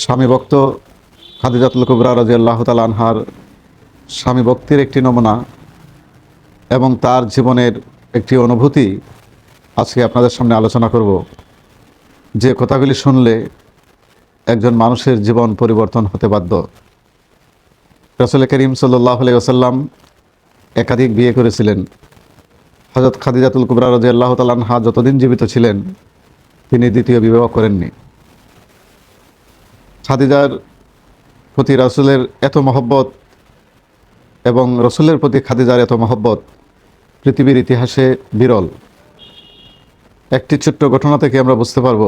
স্বামী ভক্ত খাদিজাতুল কুবরা রাদিয়াল্লাহু তাআলা আনহার স্বামী ভক্তির একটি নমুনা এবং তার জীবনের একটি অনুভূতি আজকে আপনাদের সামনে আলোচনা করব। যে কথাগুলি শুনলে একজন মানুষের জীবন পরিবর্তন হতে বাধ্য। রাসূল করিম সাল্লাল্লাহু আলাইহি ওয়াসাল্লাম একাধিক বিয়ে করেছিলেন। হযরত খাদিজাতুল কুবরা রাদিয়াল্লাহু তাআলা আনহা যতদিন জীবিত ছিলেন তিনি দ্বিতীয় বিবাহ করেননি। খাদিজার প্রতি রাসূলের এত মহব্বত এবং রাসূলের প্রতি খাদিজার এত মহব্বত পৃথিবীর ইতিহাসে বিরল। একটি ছোট্ট ঘটনা থেকে আমরা বুঝতে পারব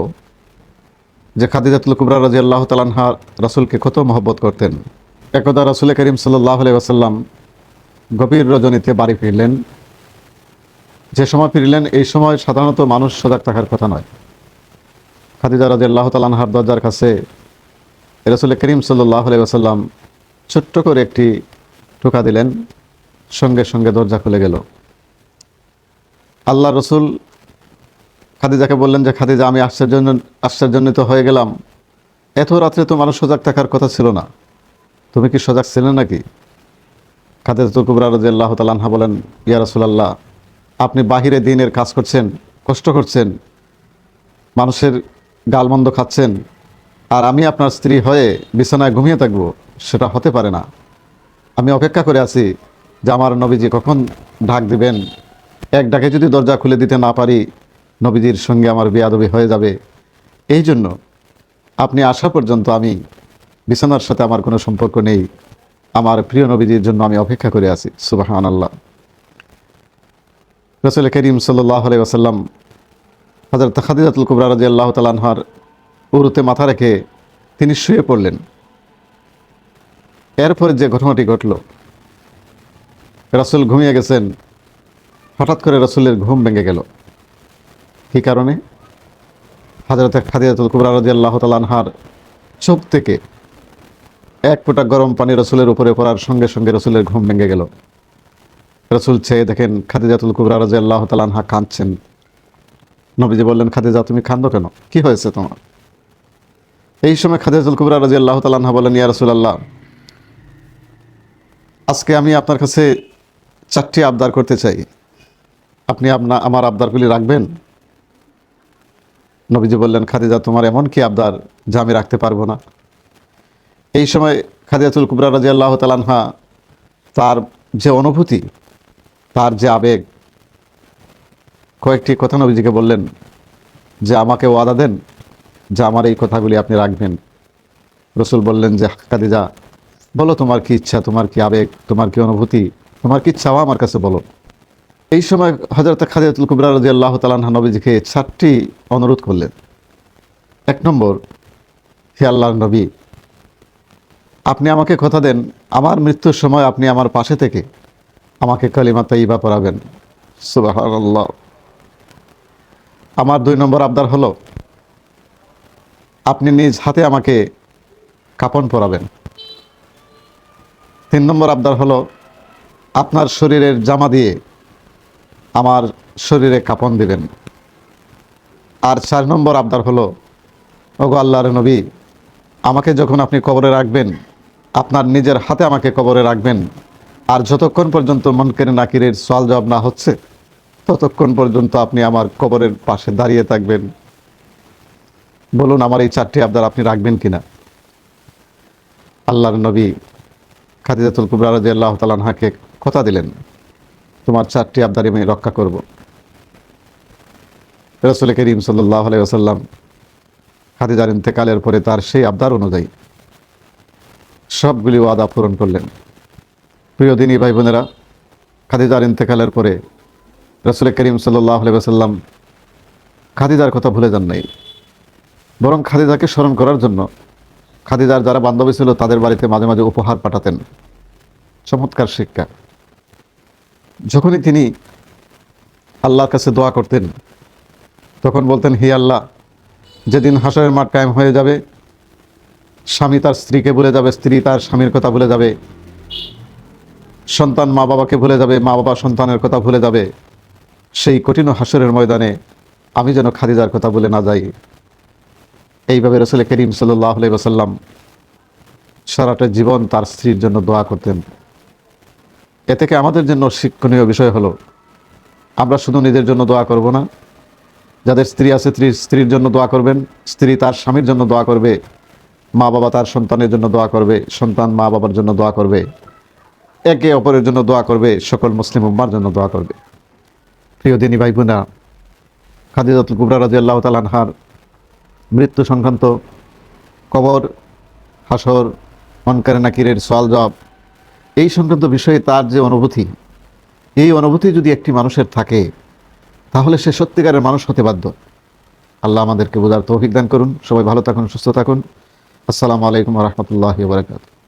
যে খাদিজাতুল কুবরা রাদিয়াল্লাহু তাআলা আনহা রাসূলকে কত মহব্বত করতেন। একদা রাসূল করিম সাল্লাল্লাহু আলাইহি ওয়াসাল্লাম গভীর রজনীতে বাড়ি ফিরলেন। যে সময় ফিরলেন এই সময় সাধারণত মানুষ সজাগ থাকার কথা নয়। খাদিজা রাদিয়াল্লাহু তাআলা আনহার দরজার কাছে রাসূল করিম সাল্লাল্লাহু আলাইহি ওয়াসাল্লাম ছোট্ট করে একটি টোকা দিলেন, সঙ্গে সঙ্গে দরজা খুলে গেল। আল্লাহ রসুল খাদিজাকে বললেন যে খাদিজা, আমি আশ্চর্যান্বিত হয়ে গেলাম, এত রাত্রে তো মানুষ সজাগ থাকার কথা ছিল না, তুমি কি সজাগ ছিলে নাকি? খাদিজাতুল কুবরা রাদিয়াল্লাহু তাআলা আনহা বলেন, ইয়া রাসূলুল্লাহ, আপনি বাহিরে দিনের কাজ করছেন, কষ্ট করছেন, মানুষের গালমন্দ খাচ্ছেন, আর আমি আপনার স্ত্রী হয়ে বিছানায় ঘুমিয়ে থাকবো, সেটা হতে পারে না। আমি অপেক্ষা করে আছি যে আমার নবীজি কখন ডাক দিবেন। এক ডাকে যদি দরজা খুলে দিতে না পারি নবীজির সঙ্গে আমার বেয়াদবি হয়ে যাবে। এই জন্য আপনি আসা পর্যন্ত আমি বিছানার সাথে আমার কোনো সম্পর্ক নেই, আমার প্রিয় নবীজির জন্য আমি অপেক্ষা করে আছি। সুবহানাল্লাহ। রাসূল করিম সাল্লাল্লাহু আলাইহি ওয়াসাল্লাম হযরত খাদিজাতুল কুবরা রাদিয়াল্লাহু তাআলা আনহার উরুতে মাথা রেখে তিনি শুয়ে পড়লেন। এরপরে যে ঘটনাটি ঘটল, রাসূল ঘুমিয়ে গেছেন, হঠাৎ করে রাসূলের ঘুম ভেঙে গেল। কী কারণে? হযরত খাদিজাতুল কুবরা রাদিয়াল্লাহু তাআলা আনহার চোখ থেকে এক ফোঁটা গরম পানি রাসূলের উপরে পড়ার সঙ্গে সঙ্গে রাসূলের ঘুম ভেঙে গেল। রাসূল চেয়ে দেখেন খাদিজাতুল কুবরা রাদিয়াল্লাহু তাআলা আনহা কাঁদছেন। নবীজি বললেন, খাদিজা, তুমি কাঁদো কেন? কি হয়েছে তোমার? এই সময় খাদিজাতুল কুবরা রাদিয়াল্লাহু তাআলা আনহা বলেন, ইয়া রাসূলুল্লাহ, আজকে আমি আপনার কাছে 4টি আবদার করতে চাই, আপনি আমার আবদারগুলি রাখবেন? নবীজি বললেন, খাদিজা, তোমার এমন কি আবদার যা আমি রাখতে পারবো না? এই সময় খাদিজাতুল কুবরা রাদিয়াল্লাহু তাআলা আনহা তার যে অনুভূতি, তার যে আবেগ, কয়েকটি কথা নবীজিকে বললেন যে আমাকে ওয়াদা দেন যে আমার এই কথাগুলি আপনি রাখবেন। রাসূল বললেন যে খাদিজা, বলো তোমার কি ইচ্ছা, তোমার কি আবেগ, তোমার কি অনুভূতি, তোমার কি চাওয়া আমার কাছে বলো। এই সময় হযরত খাদিজাতুল কুবরা রাদিয়াল্লাহু তাআলা আনহা নবীজিকে 4টি অনুরোধ করলেন। 1 নম্বর, হে আল্লাহর নবী, আপনি আমাকে কথা দেন আমার মৃত্যুর সময় আপনি আমার পাশে থেকে আমাকে কালিমা তাইয়্যিবা পড়াবেন। সুবহানাল্লাহ। আমার 2 নম্বর আবদার হলো, আপনি নিজ হাতে আমাকে কাফন পরাবেন। 3 নম্বর আবদার হলো, আপনার শরীরের জামা দিয়ে আমার শরীরে কাফন দিবেন। আর 4 নম্বর আবদার হলো, ওগো আল্লাহর নবী, আমাকে যখন আপনি কবরে রাখবেন আপনার নিজের হাতে আমাকে কবরে রাখবেন, আর যতক্ষণ পর্যন্ত মুনকার নাকিরের সওয়াল জবাব না হচ্ছে ততক্ষণ পর্যন্ত আপনি আমার কবরের পাশে দাঁড়িয়ে থাকবেন। বলুন, আমার এই 4টি আবদার আপনি রাখবেন কিনা? আল্লাহর নবী খাদিজাতুল কুবরা রাদিয়াল্লাহু তাআলা আনহাকে কথা দিলেন, তোমার 4টি আবদার আমি রক্ষা করব। রাসূল করিম সাল্লাল্লাহু আলাইহি ওয়াসাল্লাম খাদিজার ইন্তেকালের পরে তার সেই আবদার অনুযায়ী সবগুলি ওয়াদা পূরণ করলেন। প্রিয় দিনী ভাই বোনেরা, খাদিজার ইন্তেকালের পরে রাসূল করিম সাল্লাল্লাহু আলাইহি ওয়াসাল্লাম খাদিজার কথা ভুলে যান নাই, বরং খাদিজাকে স্মরণ করার জন্য খাদিজার যারা বান্ধবী ছিল তাদের বাড়িতে মাঝে মাঝে উপহার পাঠাতেন। চমৎকার শিক্ষা। যখনই তিনি আল্লাহর কাছে দোয়া করতেন তখন বলতেন, হে আল্লাহ, যেদিন হাসরের মাঠ কায়েম হয়ে যাবে, স্বামী তার স্ত্রীকে ভুলে যাবে, স্ত্রী তার স্বামীর কথা ভুলে যাবে, সন্তান মা বাবাকে ভুলে যাবে, মা বাবা সন্তানের কথা ভুলে যাবে, সেই কঠিন হাসরের ময়দানে আমি যেন খাদিজার কথা ভুলে না যাই। এইভাবে রাসূল করিম সাল্লাল্লাহু আলাইহি ওয়াসাল্লাম সারাটা জীবন তার স্ত্রীর জন্য দোয়া করতেন। এ থেকে আমাদের জন্য শিক্ষণীয় বিষয় হলো, আমরা শুধু নিজের জন্য দোয়া করব না, যাদের স্ত্রী আছে স্ত্রীর জন্য দোয়া করবেন, স্ত্রী তার স্বামীর জন্য দোয়া করবে, মা বাবা তার সন্তানের জন্য দোয়া করবে, সন্তান মা বাবার জন্য দোয়া করবে, একে অপরের জন্য দোয়া করবে, সকল মুসলিম উম্মার জন্য দোয়া করবে। প্রিয় দিনী ভাই বোনেরা, খাদিজাতুল কুবরা রাদিয়াল্লাহু তাআলা আনহার মৃত্যু সংক্রান্ত কবর, হাসর, মুনকার নাকিরের সওয়াল জবাব, এই সংক্রান্ত বিষয়ে তার যে অনুভূতি, এই অনুভূতি যদি একটি মানুষের থাকে তাহলে সে সত্যিকারের মানুষ হতে বাধ্য। আল্লাহ আমাদেরকে বোঝার তৌফিক দান করুন। সবাই ভালো থাকুন, সুস্থ থাকুন। আসসালামু আলাইকুম ওয়া রাহমাতুল্লাহি ওয়া বারাকাতুহু।